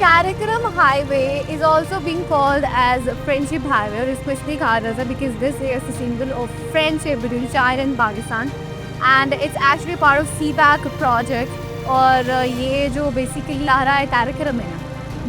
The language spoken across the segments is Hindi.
Karakoram Highway is also being called as Friendship Highway, और इसको इसलिए कहा जाता है because this is a symbol of friendship between China and Pakistan, and it's actually part of CPAC project. और ये जो बेसिकली लहरा है काराकोरम है ना,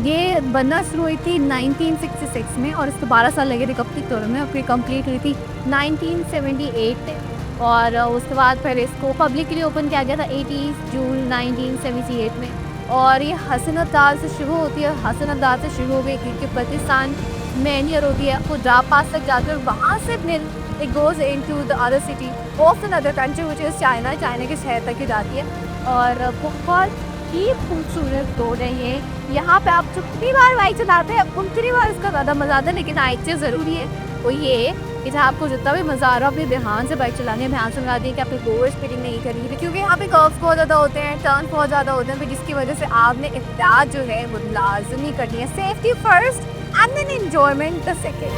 ये बनना शुरू हुई थी 1966 में और इसको 12 साल लगे थे कंप्लीट होने में, और फिर कंप्लीट हुई थी 1978 में, और उसके बाद फिर इसको पब्लिकली ओपन किया गया था 80 जून 1978 में। और ये हसन अब्दाल से शुरू होती है, हसन अब्दाल से शुरू हो गई क्योंकि पाकिस्तान में नियर होती है, वो ड्रा पास तक जाते हैं, वहाँ से फिर it goes into the other city of another country which is China, China के शहर तक ही जाती है। और बहुत ही खूबसूरत रोड है ये, यहाँ पे आप जितनी बार बाइक चलाते हैं उतनी बार उसका ज़्यादा मज़ा आता है। लेकिन एक चीज़ ज़रूरी है वो ये कि जहाँ आपको जितना भी मज़ा आ रहा हो अपने ध्यान से बाइक चलानी है, ध्यान से लगा दी कि आपने ओवर स्पीडिंग नहीं करनी है, क्योंकि यहाँ पे कर्व्स बहुत ज़्यादा होते हैं, टर्न बहुत ज़्यादा होते हैं, जिसकी वजह से आपने एहतियात जो है वो लाजमी करनी है। Safety first and then enjoyment the second.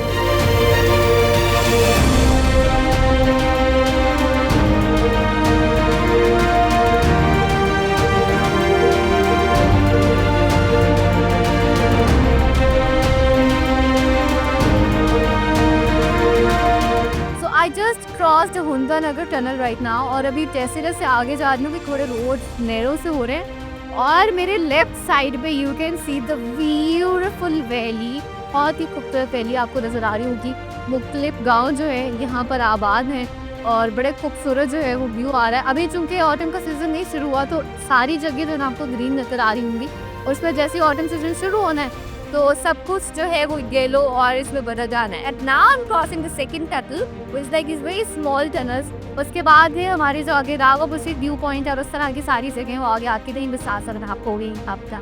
I just crossed Hunza Nagar tunnel right now, और अभी जैसे जैसे आगे जा रही हूँ कि थोड़े रोड नैरो से हो रहे हैं, और मेरे लेफ्ट साइड पे you can see the beautiful valley, बहुत ही खूबसूरत वैली आपको नज़र आ रही होगी। मुख्तलिफ गांव जो है यहाँ पर आबाद हैं और बड़े खूबसूरत जो है वो व्यू आ रहा है। अभी चूँकि ऑटम का सीज़न नहीं शुरू हुआ तो सारी जगह जो है आपको ग्रीन नज़र आ रही होंगी, और उसमें जैसे ही ऑटम सीजन शुरू होना है तो सब कुछ जो है वो येलो और इसमें बदल जाना है। And now I am crossing the second tunnel which like is very small tunnels. उसके बाद है हमारे जो आगे राघवपुर व्यू पॉइंट है और उस तरह की सारी जगह वो आगे आके नहीं बता सकते आपको भी आपका।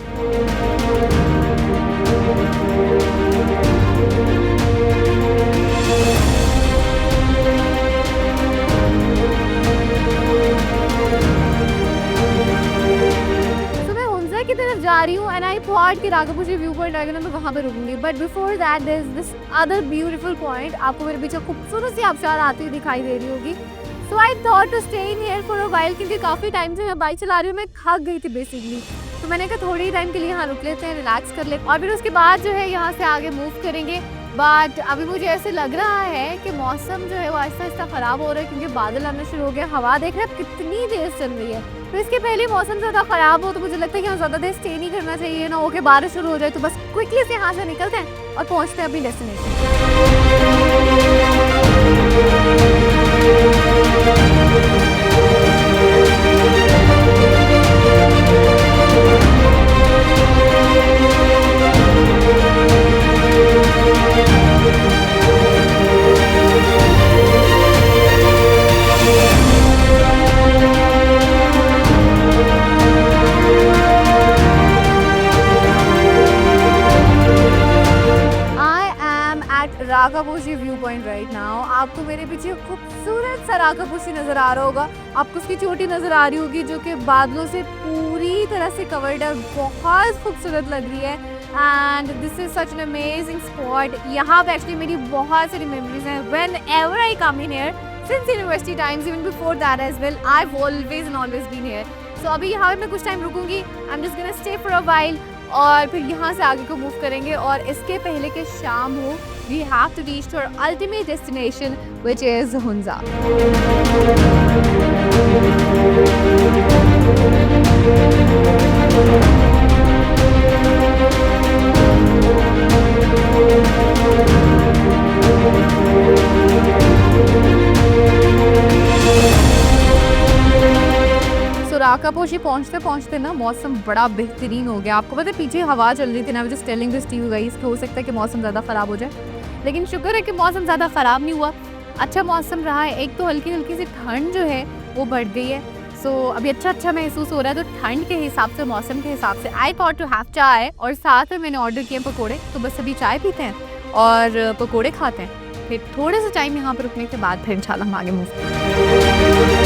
की तरफ जा रही हूँ एंड आई थॉट कि राघवपुर व्यू पॉइंट आएगा ना तो वहाँ पे रुकूंगी, but before that there is this other beautiful point. आपको मेरे पीछे खूबसूरत सी आबशार आती हुई दिखाई दे रही होगी। So I thought to stay in here for a while, क्योंकि काफ़ी टाइम से मैं बाइक चला रही हूँ, मैं थक गई थी बेसिकली, तो मैंने कहा थोड़ी टाइम के लिए यहाँ रुक लेते हैं, रिलैक्स कर लेते हैं, और फिर उसके बाद जो है यहाँ से आगे मूव करेंगे। बट अभी मुझे ऐसे लग रहा है कि मौसम जो है वो आहिस्ता आहिस्ता ख़राब हो रहा है, क्योंकि बादल आना शुरू हो गया, हवा देख रहे हैं कितनी देर चल रही है, तो इसके पहले मौसम ज़्यादा ख़राब हो तो मुझे लगता है कि यहाँ ज़्यादा देर स्टे नहीं करना चाहिए ना, होके बारिश शुरू हो जाए। तो बस क्विकली से यहाँ से निकलते हैं और पहुँचते हैं अपनी destination. Raghavpur view point right now. आपको मेरे पीछे खूबसूरत सा राघवपुर नज़र आ रहा होगा, आपको उसकी चोटी नज़र आ रही होगी जो कि बादलों से पूरी तरह से कवर्ड है, बहुत खूबसूरत लग रही है। And this is such an amazing spot. यहाँ पे एक्चुअली मेरी बहुत सारी मेमोरीज हैं whenever I come in here since university times, even before that as well, I have always and always been here. So अभी यहाँ पे मैं कुछ टाइम रुकूंगी, I am just gonna stay for a while, और फिर यहाँ से आगे को मूव करेंगे, और इसके पहले कि शाम हो we have to reach to our ultimate destination which is Hunza. Raghavpur पहुँचते पहुँचते ना मौसम बड़ा बेहतरीन हो गया। आपको पता है पीछे हवा चल रही थी ना, just telling this to you guys, हो सकता है कि मौसम ज़्यादा ख़राब हो जाए, लेकिन शुक्र है कि मौसम ज़्यादा ख़राब नहीं हुआ, अच्छा मौसम रहा है। एक तो हल्की हल्की सी ठंड जो है वो बढ़ गई है, सो अभी अच्छा महसूस हो रहा है। तो ठंड के हिसाब से, मौसम के हिसाब से आई थॉट टू हैव चाय, और साथ में मैंने ऑर्डर किए पकोड़े। तो बस अभी चाय पीते हैं और पकोड़े खाते हैं, फिर थोड़े से टाइम यहाँ पर रुकने के बाद फिर इंशाल्लाह हम आगे मूव करेंगे।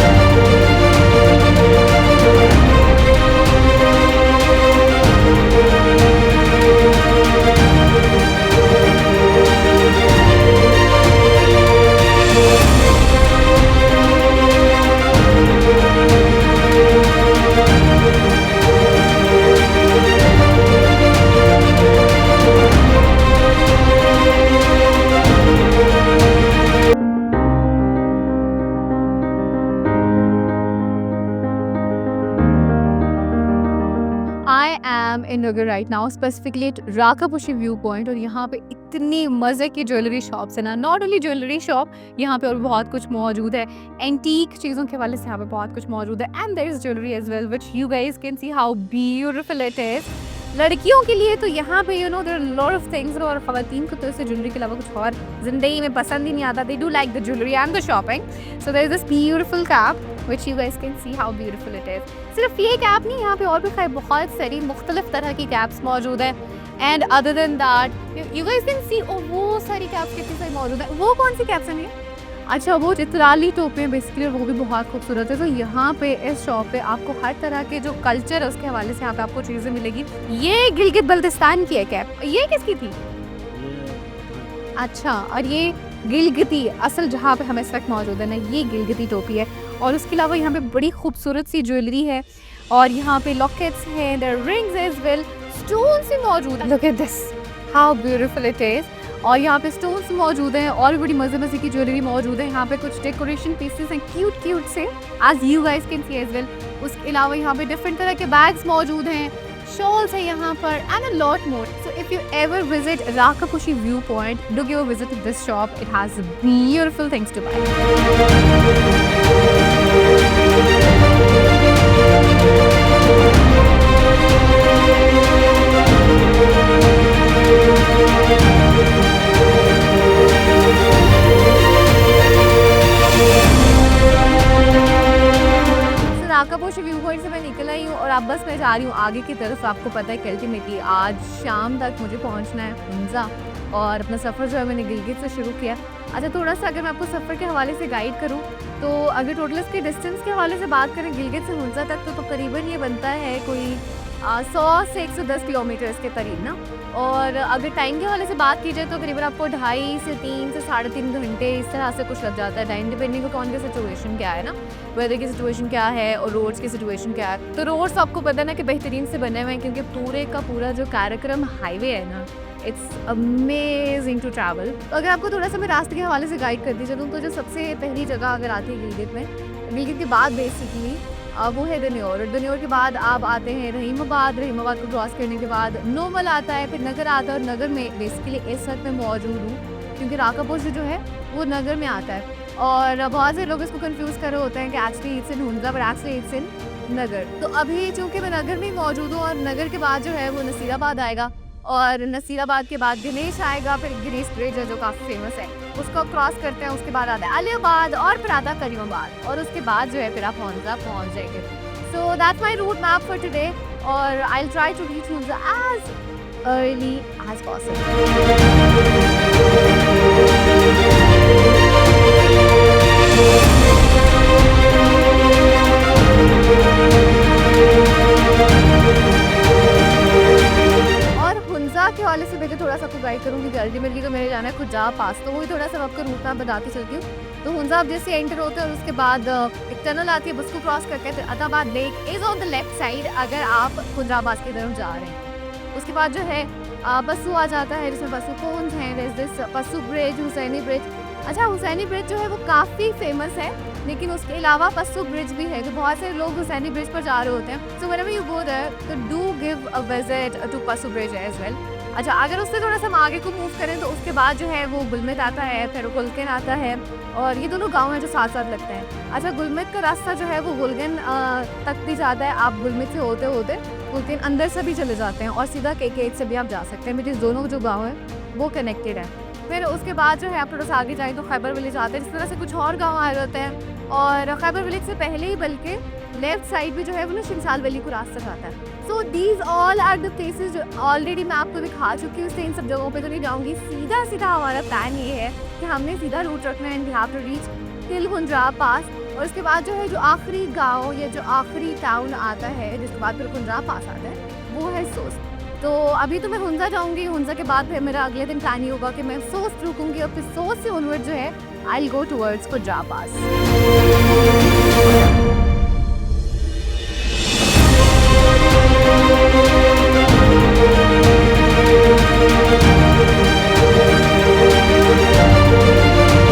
होगे right now specifically at Rakaposhi view point, और यहाँ पे इतनी मज़े की ज्वेलरी शॉप्स है ना, नॉट ओनली ज्वेलरी शॉप, यहाँ पे और बहुत कुछ मौजूद है, एंटीक चीज़ों के हवाले से यहाँ पे बहुत कुछ मौजूद है, and there is jewellery as well which you guys can see how beautiful it is. लड़कियों के लिए तो यहाँ पे there are lot of things, और ख़वातीन को तो इसे ज्वेलरी के अलावा कुछ और ज़िंदगी में पसंद ही नहीं आता, they do like the jewellery and the shopping. So there is this beautiful cap which you guys can see how beautiful it is। सिर्फ ये कैप नहीं, यहाँ पे और भी बहुत सारी मुख्तलिफ तरह की कैप्स मौजूद है, and other than that you guys can see वो सारी कैप्स कितनी सारी मौजूद है। वो कौन सी कैप्स हैं ये? अच्छा, वो चित्राली टोपी बेसिकली, वो भी बहुत खूबसूरत है। तो यहाँ पे इस शॉप पे आपको हर तरह के जो कल्चर है उसके हवाले से यहाँ पे आपको चीज़ें मिलेगी। ये गिलगित बल्तिस्तान की है कैप, ये किसकी थी? अच्छा, और ये गिलगिती असल जहाँ पे हमें इस वक्त मौजूद है ना, ये गिलगिती टोपी है, और उसके अलावा यहाँ पे बड़ी खूबसूरत सी ज्वेलरी है, और यहाँ पे लॉकेट्स हैं, there rings as well, stone से मौजूद है। Look at this how beautiful it is. और यहाँ पे स्टोन्स मौजूद हैं, और भी बड़ी मज़े की ज्वेलरी मौजूद है। यहाँ पे कुछ डेकोरेशन पीसेस हैं क्यूट से, as you guys can see as well. उसके अलावा यहाँ पे डिफरेंट तरह के बैग्स मौजूद हैं, शॉल्स है यहाँ पर, and a lot more. So if you ever visit Rakaposhi view point, do give a visit to this shop, it has beautiful things to buy. Rakaposhi view point से मैं निकल आई हूँ, और अब बस मैं जा रही हूँ आगे की तरफ। आपको पता है कि अल्टीमेटली आज शाम तक मुझे पहुँचना है हुंज़ा, और अपना सफ़र जो है मैंने गिलगित से शुरू किया। अच्छा, थोड़ा सा अगर मैं आपको सफ़र के हवाले से गाइड करूँ, तो अगर टोटल इसके डिस्टेंस के हवाले से बात करें गिलगित से हुंज़ा तक, तो करीबन ये बनता है कोई 100 से 110 किलोमीटर के करीब ना। और अगर टाइम के हवाले से बात की जाए तो करीबन आपको 2.5 से 3 से 3.5 घंटे इस तरह से कुछ लग जाता है, टाइम डिपेंडिंग ऑन की सिचुएशन क्या है ना, वेदर की सिचुएशन क्या है और रोड्स की सिचुएशन क्या है। तो रोड्स आपको पता है ना कि बेहतरीन से बने हुए हैं, क्योंकि पूरे का पूरा जो कार्यक्रम हाईवे है ना, इट्स अमेजिंग टू ट्रैवल। तो अगर आपको थोड़ा सा मैं रास्ते के हवाले से गाइड करती चलूँ, तो जो सबसे पहली जगह अगर आती है गिलगित में, गिलगित के बाद बेसिकली वो है दन्योर, और दन्योर के बाद आप आते हैं रहीमाबाद, रहीमाबाद को क्रॉस करने के बाद नोमल आता है, फिर नगर आता है, और नगर में बेसिकली इस वक्त मैं मौजूद हूँ क्योंकि राकापोशी जो है वो नगर में आता है। और बहुत से लोग इसको कंफ्यूज कर रहे होते हैं कि actually it's in Hunza, but actually it's in Nagar. तो अभी चूँकि मैं नगर में मौजूद हूँ, और नगर के बाद जो है वो नसीराबाद आएगा, और नसीराबाद के बाद गणेश आएगा, फिर गणेश ब्रिज है जो काफ़ी फेमस है, उसको क्रॉस करते हैं। उसके बाद आता है अलीबाद, और फिर आता है करीमाबाद, और उसके बाद जो है फिर आप हुंज़ा पहुँच जाएंगे। So that's my route map for today, और I will try to reach Hunza as early as possible. के हवाले से मैं थोड़ा सा आपको गाइड करूँगी कि अल्टीमेटली तो मेरे जाना है खुजा पास, तो वही थोड़ा सा आपको रूट मैप बताती चलती हूँ। तो हुंज़ा आप जैसे एंटर होते हैं, और उसके बाद एक टनल आती है, बस को क्रॉस करके फिर Attabad lake is on the left side अगर आप खुजाबाद की तरफ जा रहे हैं। उसके बाद जो है बसू आ जाता है, जिसमें बसू कोन्स हैं, this Passu bridge, Hussaini bridge. अच्छा, हुसैनी ब्रिज जो है वो काफ़ी फेमस है, लेकिन उसके अलावा पस्सू ब्रिज भी है, तो बहुत से लोग हुसैनी ब्रिज पर जा रहे होते हैं। So whenever you go there, तो do give a visit to Passu bridge as well. अच्छा, अगर उससे थोड़ा सा हम आगे को मूव करें, तो उसके बाद जो है वो गुलमित आता है, फिर गुलकन आता है, और ये दोनों गांव हैं जो साथ साथ लगते हैं। अच्छा, गुलमित का रास्ता जो है वो गुलगन तक भी जाता है, आप गुलमित से होते होते गुलकन अंदर से भी चले जाते हैं, और सीधा KK से भी आप जा सकते हैं, मेरे दोनों जो गाँव हैं वो कनेक्टेड है। फिर उसके बाद जो है आप थोड़ा सा आगे जाएँ तो खैबर विलेज आते हैं, इस तरह से कुछ और गाँव आ जाते हैं, और खैबर विलेज से पहले ही बल्कि लेफ्ट साइड भी जो है वो ना शिमसाल वैली को रास्ता जाता है। So these all are the places जो ऑलरेडी मैं आपको दिखा चुकी हूँ, उससे इन सब जगहों पे तो नहीं जाऊँगी। सीधा सीधा हमारा प्लान ये है कि हमने सीधा रूट रखना है, and we have to reach till Hunza pass, और उसके बाद जो है जो आखिरी गाँव या जो आखिरी टाउन आता है, जिसके बाद फिर हुंज़ा पास आता है, वो है सोस्ट। तो अभी तो मैं हुंज़ा जाऊँगी, हुंज़ा के बाद फिर मेरा अगले दिन प्लान ये होगा कि मैं सोस्ट रुकूँगी, और फिर सोस्ट से ऑनवर्ड जो है I will go towards हुंज़ा pass.